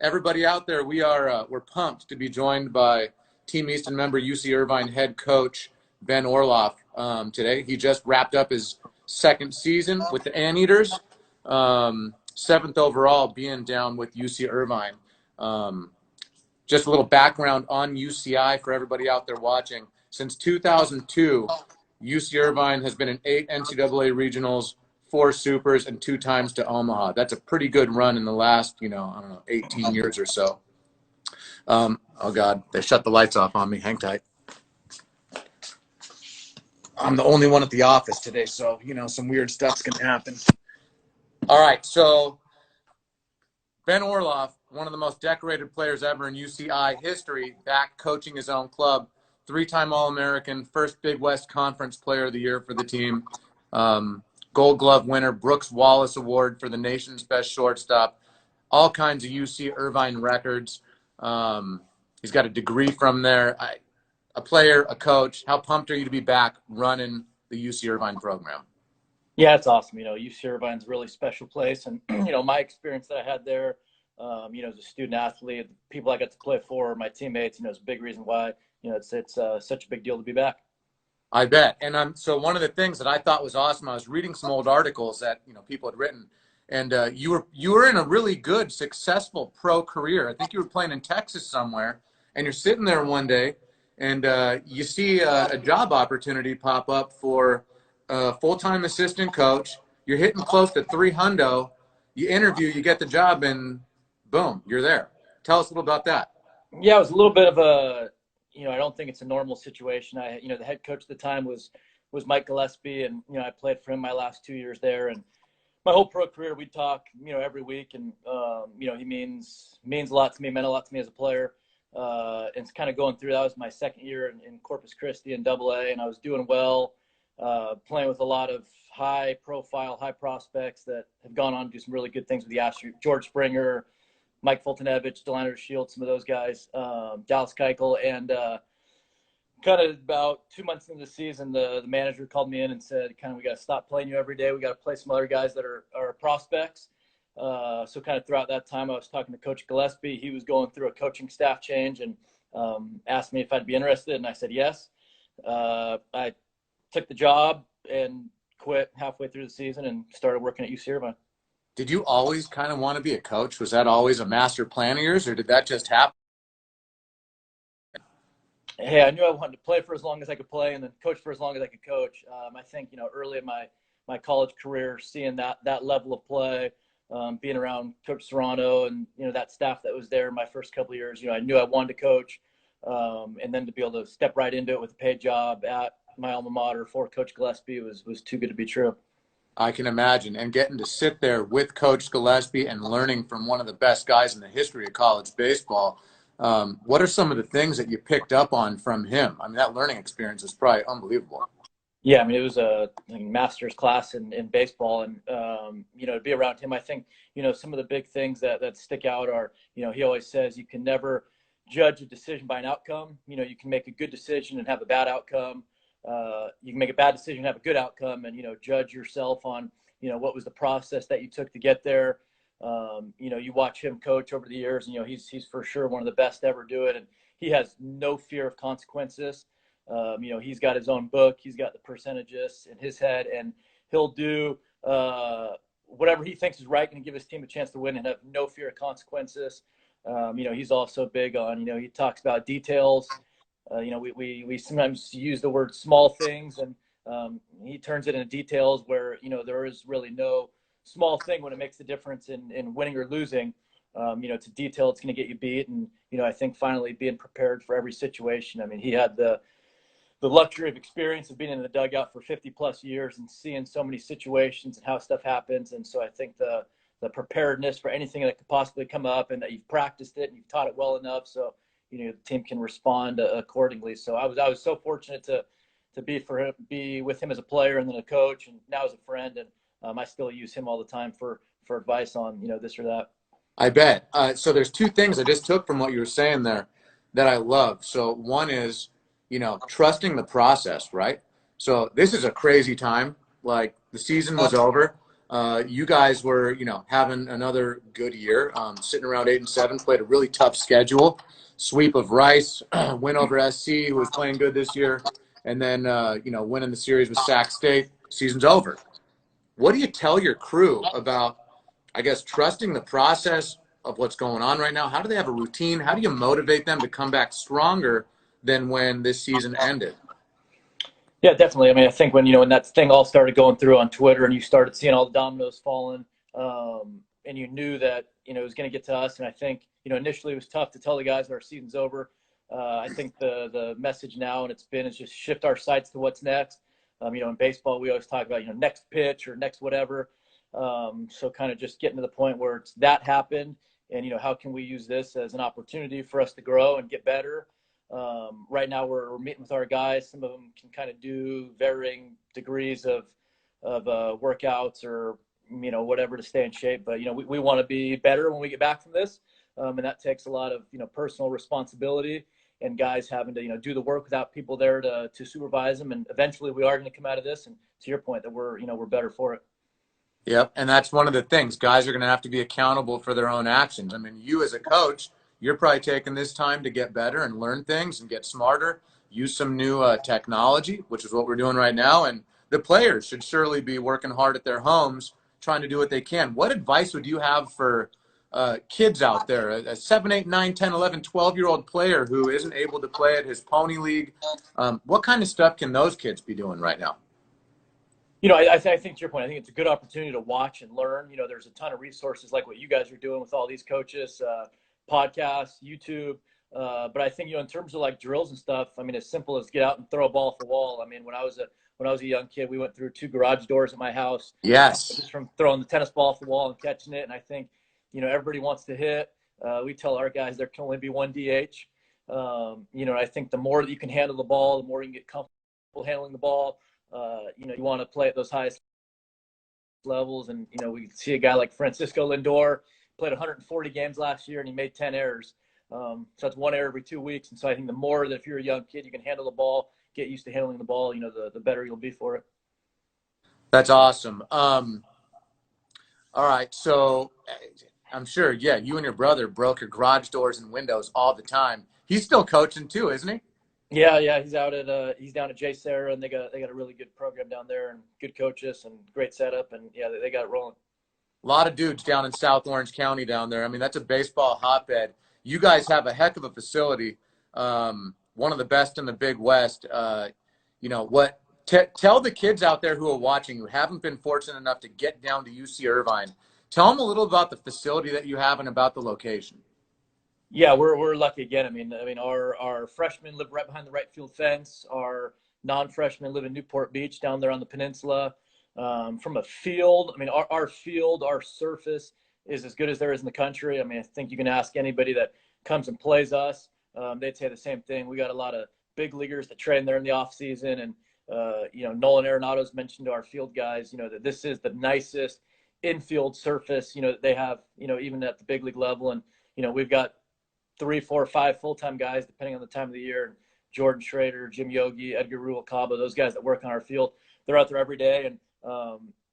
everybody out there, we're pumped to be joined by Team Easton member, UC Irvine head coach Ben Orloff today. He just wrapped up his second season with the Anteaters, seventh overall, being down with UC Irvine. Just a little background on UCI for everybody out there watching. Since 2002, UC Irvine has been in 8 NCAA regionals, 4 supers, and 2 times to Omaha. That's a pretty good run in the last, 18 years or so. Oh, God, they shut the lights off on me. Hang tight. I'm the only one at the office today, so, some weird stuff's going to happen. All right, so Ben Orloff, one of the most decorated players ever in UCI history, back coaching his own club, 3-time All-American, first Big West Conference Player of the Year for the team, Gold Glove winner, Brooks Wallace Award for the nation's best shortstop, all kinds of UC Irvine records. He's got a degree from there. A player, a coach. How pumped are you to be back running the UC Irvine program? Yeah, it's awesome. UC Irvine's a really special place. And, my experience that I had there, as a student athlete, the people I got to play for, my teammates, it's a big reason why, it's such a big deal to be back. I bet. And so one of the things that I thought was awesome, I was reading some old articles that, people had written, and you were in a really good, successful pro career. I think you were playing in Texas somewhere, and you're sitting there one day, and you see a job opportunity pop up for a full-time assistant coach. You're hitting close to $300. You interview, you get the job, and boom, you're there. Tell us a little about that. Yeah, it was a little bit of a, I don't think it's a normal situation. The head coach at the time was Mike Gillespie, and, I played for him my last 2 years there. And my whole pro career, we'd talk, every week. And, he means a lot to me, meant a lot to me as a player. And it's kind of going through, that was my second year in Corpus Christi in AA, and I was doing well, playing with a lot of high profile, high prospects that have gone on to do some really good things with the Astros. George Springer, Mike Fultonevich, Delano Shields, some of those guys, Dallas Keuchel. And kind of about 2 months into the season, the manager called me in and said, we got to stop playing you every day. We got to play some other guys that are prospects. So kind of throughout that time, I was talking to Coach Gillespie. He was going through a coaching staff change and asked me if I'd be interested, and I said yes. I took the job and quit halfway through the season and started working at UC Irvine. Did you always kind of want to be a coach? Was that always a master plan of yours, or did that just happen? Hey, I knew I wanted to play for as long as I could play and then coach for as long as I could coach. I think, early in my college career, seeing that level of play, being around Coach Serrano and, that staff that was there my first couple of years, I knew I wanted to coach. And then to be able to step right into it with a paid job at my alma mater for Coach Gillespie was too good to be true. I can imagine. And getting to sit there with Coach Gillespie and learning from one of the best guys in the history of college baseball. What are some of the things that you picked up on from him? I mean, that learning experience is probably unbelievable. Yeah, I mean, it was a master's class in baseball. And, to be around him, I think, some of the big things that stick out are, he always says you can never judge a decision by an outcome. You can make a good decision and have a bad outcome. You can make a bad decision and have a good outcome, and, judge yourself on, what was the process that you took to get there. You watch him coach over the years, and, he's for sure one of the best to ever do it. And he has no fear of consequences. He's got his own book. He's got the percentages in his head, and he'll do whatever he thinks is right and give his team a chance to win and have no fear of consequences. He's also big on, he talks about details. We sometimes use the word small things, and he turns it into details where, there is really no small thing when it makes the difference in winning or losing. It's a detail that's going to get you beat. And, I think finally being prepared for every situation. I mean, he had the luxury of experience of being in the dugout for 50 plus years and seeing so many situations and how stuff happens. And so I think the preparedness for anything that could possibly come up, and that you've practiced it and you've taught it well enough so the team can respond accordingly. So I was so fortunate to be with him as a player and then a coach, and now as a friend. And I still use him all the time for advice on this or that. I bet. So there's 2 things I just took from what you were saying there that I love. So one is, trusting the process, right? So this is a crazy time. Like, the season was over. You guys were, having another good year, sitting around 8-7, played a really tough schedule, sweep of Rice, win over SC, who was playing good this year, and then, winning the series with Sac State. Season's over. What do you tell your crew about, I guess, trusting the process of what's going on right now? How do they have a routine? How do you motivate them to come back stronger than when this season ended? Yeah, definitely. I mean, I think when that thing all started going through on Twitter and you started seeing all the dominoes falling, and you knew that, it was going to get to us. And I think, initially it was tough to tell the guys that our season's over. I think the message now, and it's been, is just shift our sights to what's next. In baseball, we always talk about, next pitch or next whatever. So kind of just getting to the point where it's that happened, and, how can we use this as an opportunity for us to grow and get better? Right now we're meeting with our guys. Some of them can kind of do varying degrees of workouts or, whatever to stay in shape. But, we want to be better when we get back from this. And that takes a lot of, personal responsibility and guys having to, do the work without people there to supervise them. And eventually we are going to come out of this. And to your point that we're better for it. Yep, and that's one of the things. Guys are going to have to be accountable for their own actions. I mean, you as a coach, you're probably taking this time to get better and learn things and get smarter, use some new technology, which is what we're doing right now. And the players should surely be working hard at their homes, trying to do what they can. What advice would you have for kids out there, a 7, 8, 9, 10, 11, 12-year-old player who isn't able to play at his pony league? What kind of stuff can those kids be doing right now? I think to your point, I think it's a good opportunity to watch and learn. There's a ton of resources like what you guys are doing with all these coaches, podcasts, YouTube. But I think, in terms of like drills and stuff, I mean, as simple as get out and throw a ball off the wall. I mean, when I was a young kid, we went through 2 garage doors at my house. Yes. Just from throwing the tennis ball off the wall and catching it. And I think, everybody wants to hit. We tell our guys there can only be one DH. I think the more that you can handle the ball, the more you can get comfortable handling the ball. You want to play at those highest levels. And, we see a guy like Francisco Lindor played 140 games last year and he made 10 errors. So that's 1 error every 2 weeks. And so I think the more that if you're a young kid, you can handle the ball, get used to handling the ball, the better you'll be for it. That's awesome. All right. So I'm sure, yeah, you and your brother broke your garage doors and windows all the time. He's still coaching too, isn't he? Yeah. He's down at J. Sarah, and they got a really good program down there and good coaches and great setup. And yeah, they got it rolling. A lot of dudes down in South Orange County down there. I mean, that's a baseball hotbed. You guys have a heck of a facility, one of the best in the Big West. Tell the kids out there who are watching who haven't been fortunate enough to get down to UC Irvine, tell them a little about the facility that you have and about the location. Yeah, we're lucky again. I mean, our freshmen live right behind the right field fence. Our non-freshmen live in Newport Beach down there on the peninsula. From a field, I mean, our field, our surface is as good as there is in the country. I mean, I think you can ask anybody that comes and plays us. They'd say the same thing. We got a lot of big leaguers that train there in the off season. And, Nolan Arenado's mentioned to our field guys, that this is the nicest infield surface, that they have, even at the big league level. And, we've got 3, 4, 5 full-time guys, depending on the time of the year. Jordan Schrader, Jim Yogi, Edgar Rubalcaba, those guys that work on our field, they're out there every day. And,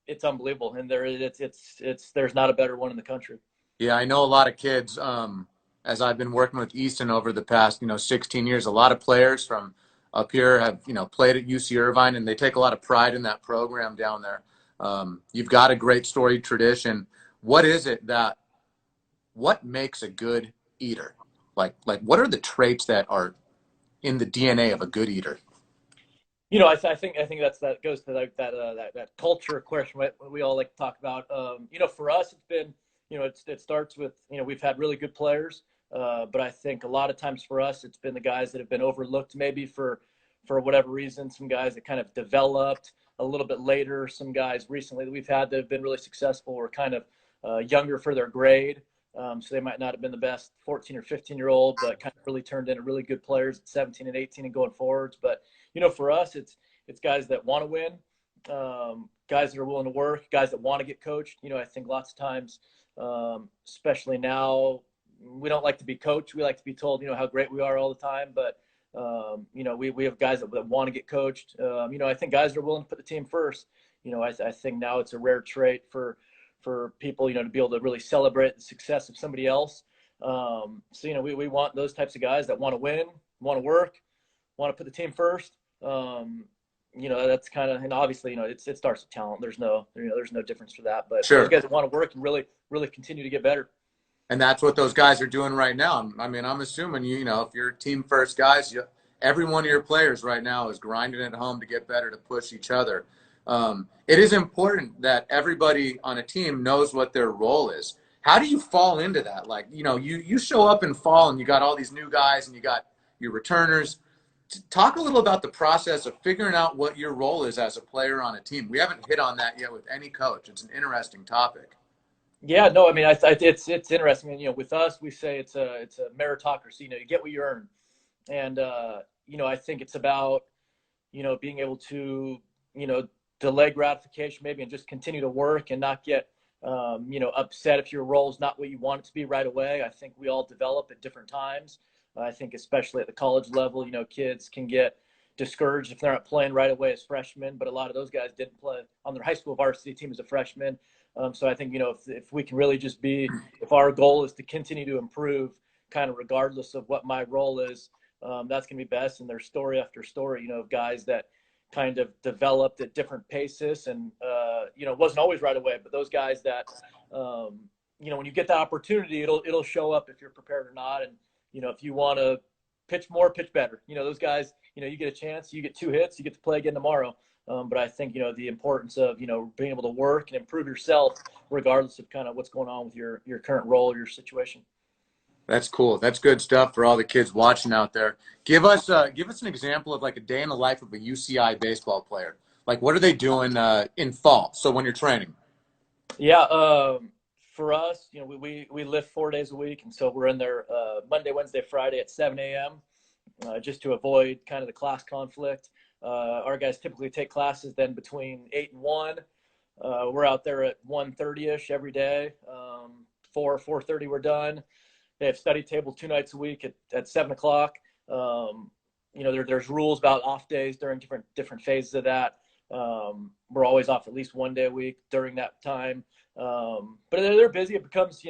it's unbelievable. And there's not a better one in the country. Yeah, I know a lot of kids, as I've been working with Easton over the past, 16 years, a lot of players from up here have, played at UC Irvine, and they take a lot of pride in that program down there. You've got a great storied tradition. What makes a good eater? Like what are the traits that are in the DNA of a good eater? I think that goes to that culture question what we all like to talk about. For us, it's been, it starts with, we've had really good players, but I think a lot of times for us, it's been the guys that have been overlooked maybe for whatever reason. Some guys that kind of developed a little bit later. Some guys recently that we've had that have been really successful were kind of younger for their grade. So they might not have been the best 14 or 15-year-old, but kind of really turned into really good players at 17 and 18 and going forwards. But, for us, it's guys that want to win, guys that are willing to work, guys that want to get coached. I think lots of times, especially now, we don't like to be coached. We like to be told, how great we are all the time. But, we have guys that want to get coached. I think guys that are willing to put the team first. I think now it's a rare trait for people, to be able to really celebrate the success of somebody else. So, we want those types of guys that want to win, want to work, want to put the team first. That's kind of, and obviously, it starts with talent. There's no difference for that. But Sure. those guys that want to work and really, really continue to get better. And that's what those guys are doing right now. I mean, I'm assuming, if you're team first guys, every one of your players right now is grinding at home to get better, to push each other. It is important that everybody on a team knows what their role is. How do you fall into that? Like, you show up in fall and you got all these new guys and you got your returners. Talk a little about the process of figuring out what your role is as a player on a team. We haven't hit on that yet with any coach. It's an interesting topic. Yeah, no, I mean, it's interesting. And, with us, we say it's a meritocracy. You get what you earn, and I think it's about being able to delay gratification maybe and just continue to work and not get upset if your role is not what you want it to be right away. I think we all develop at different times. I think especially at the college level, kids can get discouraged if they're not playing right away as freshmen, but a lot of those guys didn't play on their high school varsity team as a freshman. So I think, if we can really just if our goal is to continue to improve kind of regardless of what my role is, that's going to be best. And there's story after story, of guys that kind of developed at different paces and, it wasn't always right away, but those guys that, when you get that opportunity, it'll show up if you're prepared or not. And, if you want to pitch more, pitch better, those guys, you get a chance, you get 2 hits, you get to play again tomorrow. But I think, the importance of, being able to work and improve yourself regardless of kind of what's going on with your current role or your situation. That's cool. That's good stuff for all the kids watching out there. Give us an example of like a day in the life of a UCI baseball player. Like, what are they doing in fall? So when you're training. Yeah. For us, we lift 4 days a week. And so we're in there Monday, Wednesday, Friday at 7 a.m. Just to avoid kind of the class conflict. Our guys typically take classes then between 8 and 1. We're out there at 1:30ish every day. 4:30 we're done. They have study table 2 nights a week at 7 o'clock. There's rules about off days during different phases of that. We're always off at least 1 day a week during that time. But they're busy. It becomes,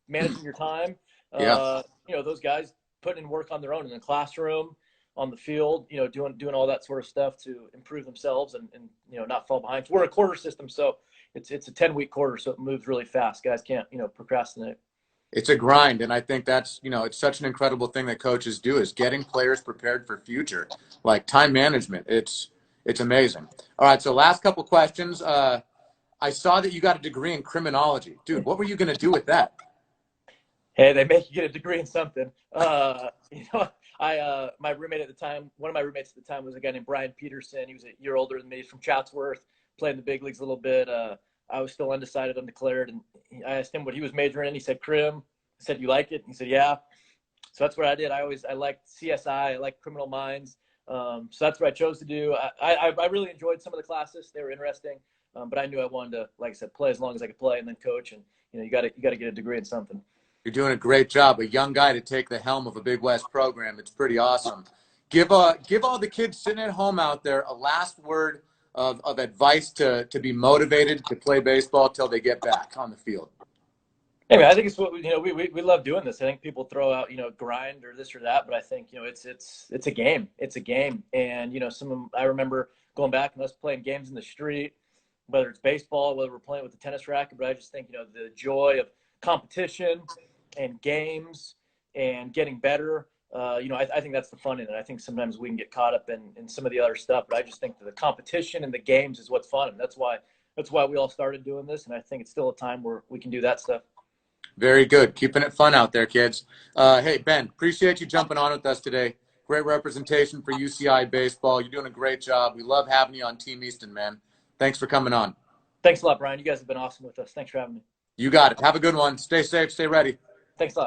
managing your time. Yeah. Those guys putting in work on their own in the classroom, on the field, doing all that sort of stuff to improve themselves and not fall behind. We're a quarter system, so it's a 10-week quarter, so it moves really fast. Guys can't, procrastinate. It's a grind, and I think that's, it's such an incredible thing that coaches do, is getting players prepared for future, like time management. It's amazing. All right, so last couple questions. I saw that you got a degree in criminology. Dude, what were you going to do with that? Hey, they make you get a degree in something. My roommate at the time, one of my roommates at the time was a guy named Brian Peterson. He was a year older than me. He's from Chatsworth, played in the big leagues a little bit. I was still undecided, undeclared. And I asked him what he was majoring in. He said, crim. I said, you like it? He said, yeah. So that's what I did. I liked CSI. I liked criminal minds. So that's what I chose to do. I really enjoyed some of the classes. They were interesting. But I knew I wanted to, like I said, play as long as I could play and then coach. And, you got to get a degree in something. You're doing a great job. A young guy to take the helm of a Big West program. It's pretty awesome. Give all the kids sitting at home out there a last word of advice to be motivated to play baseball till they get back on the field. Hey, man, I think it's what we love doing this. I think people throw out grind or this or that, but I think it's a game. It's a game, and I remember going back and us playing games in the street, whether it's baseball, whether we're playing with the tennis racket. But I just think the joy of competition and games and getting better. I think that's the fun in it. I think sometimes we can get caught up in some of the other stuff, but I just think that the competition and the games is what's fun. And that's why we all started doing this. And I think it's still a time where we can do that stuff. Very good. Keeping it fun out there, kids. Hey, Ben, appreciate you jumping on with us today. Great representation for UCI baseball. You're doing a great job. We love having you on Team Easton, man. Thanks for coming on. Thanks a lot, Brian. You guys have been awesome with us. Thanks for having me. You got it. Have a good one. Stay safe. Stay ready. Thanks a lot.